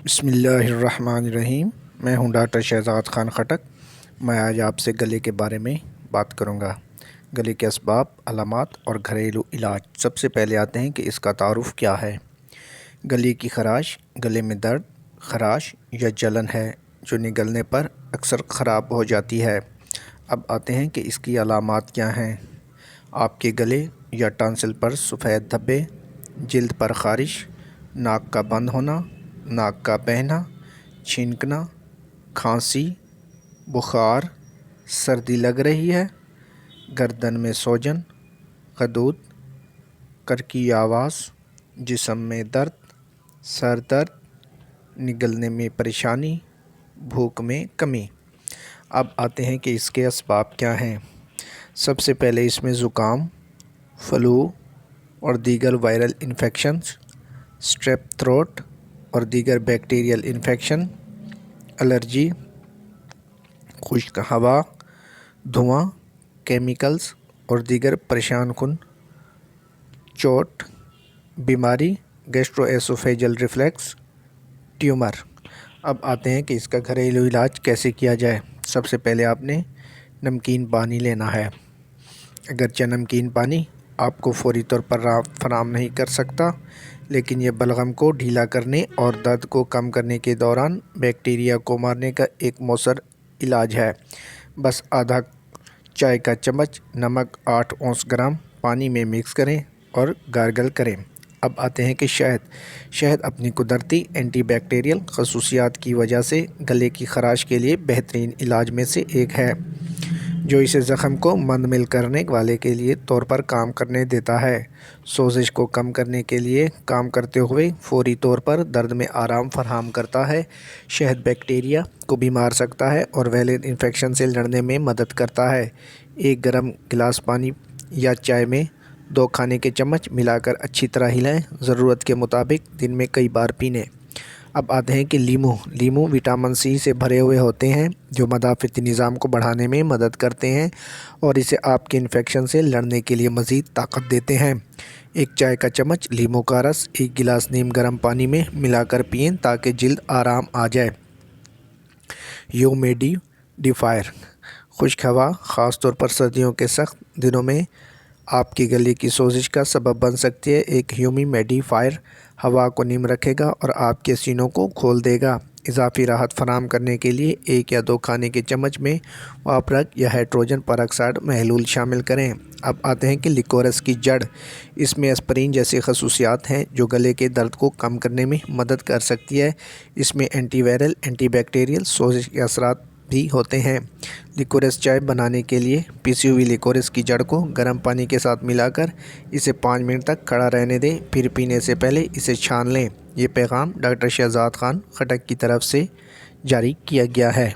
بسم اللہ الرحمن الرحیم۔ میں ہوں ڈاکٹر شہزاد خان خٹک۔ میں آج آپ سے گلے کے بارے میں بات کروں گا۔ گلے کے اسباب، علامات اور گھریلو علاج۔ سب سے پہلے آتے ہیں کہ اس کا تعارف کیا ہے۔ گلے کی خراش گلے میں درد، خراش یا جلن ہے جو نگلنے پر اکثر خراب ہو جاتی ہے۔ اب آتے ہیں کہ اس کی علامات کیا ہیں۔ آپ کے گلے یا ٹانسل پر سفید دھبے، جلد پر خارش، ناک کا بند ہونا، ناک کا بہنا، چھینکنا، کھانسی، بخار، سردی لگ رہی ہے، گردن میں سوجن، خدود، کرکی آواز، جسم میں درد، سر درد، نگلنے میں پریشانی، بھوک میں کمی۔ اب آتے ہیں کہ اس کے اسباب کیا ہیں۔ سب سے پہلے اس میں زکام، فلو اور دیگر وائرل انفیکشنز، اسٹریپ تھروٹ اور دیگر بیکٹیریل انفیکشن، الرجی، خشک ہوا، دھواں، کیمیکلز اور دیگر پریشان کن، چوٹ، بیماری، گیسٹرو ایسوفیجل ریفلیکس، ٹیومر۔ اب آتے ہیں کہ اس کا گھریلو علاج کیسے کیا جائے۔ سب سے پہلے آپ نے نمکین پانی لینا ہے۔ اگرچہ نمکین پانی آپ کو فوری طور پر فراہم نہیں کر سکتا، لیکن یہ بلغم کو ڈھیلا کرنے اور درد کو کم کرنے کے دوران بیکٹیریا کو مارنے کا ایک مؤثر علاج ہے۔ بس آدھا چائے کا چمچ نمک 8 اونس گرام پانی میں مکس کریں اور گارگل کریں۔ اب آتے ہیں کہ شہد اپنی قدرتی اینٹی بیکٹیریل خصوصیات کی وجہ سے گلے کی خراش کے لیے بہترین علاج میں سے ایک ہے، جو اسے زخم کو منمل کرنے والے کے لیے طور پر کام کرنے دیتا ہے۔ سوزش کو کم کرنے کے لیے کام کرتے ہوئے فوری طور پر درد میں آرام فراہم کرتا ہے۔ شہد بیکٹیریا کو بھی مار سکتا ہے اور وائرل انفیکشن سے لڑنے میں مدد کرتا ہے۔ ایک گرم گلاس پانی یا چائے میں 2 کھانے کے چمچ ملا کر اچھی طرح ہلائیں۔ ضرورت کے مطابق دن میں کئی بار پینے۔ اب آتے ہیں کہ لیمو وٹامن سی سے بھرے ہوئے ہوتے ہیں، جو مدافعتی نظام کو بڑھانے میں مدد کرتے ہیں اور اسے آپ کے انفیکشن سے لڑنے کے لیے مزید طاقت دیتے ہیں۔ 1 چائے کا چمچ لیمو کا رس 1 گلاس نیم گرم پانی میں ملا کر پئیں تاکہ جلد آرام آ جائے۔ ہیومیڈیفائر خشک ہوا خاص طور پر سردیوں کے سخت دنوں میں آپ کی گلے کی سوزش کا سبب بن سکتی ہے۔ ایک ہیومیڈیفائر ہوا کو نم رکھے گا اور آپ کے سینوں کو کھول دے گا۔ اضافی راحت فراہم کرنے کے لیے 1 یا 2 کھانے کے چمچ میں واپرک یا ہائیڈروجن پر آکسائڈ محلول شامل کریں۔ اب آتے ہیں کہ لیکورس کی جڑ۔ اس میں اسپرین جیسی خصوصیات ہیں جو گلے کے درد کو کم کرنے میں مدد کر سکتی ہے۔ اس میں اینٹی وائرل، اینٹی بیکٹیریل، سوزش کے اثرات بھی ہوتے ہیں۔ لیکورس چائے بنانے کے لیے پیسی ہوئی لیکورس کی جڑ کو گرم پانی کے ساتھ ملا کر اسے 5 منٹ تک کھڑا رہنے دیں، پھر پینے سے پہلے اسے چھان لیں۔ یہ پیغام ڈاکٹر شہزاد خان خٹک کی طرف سے جاری کیا گیا ہے۔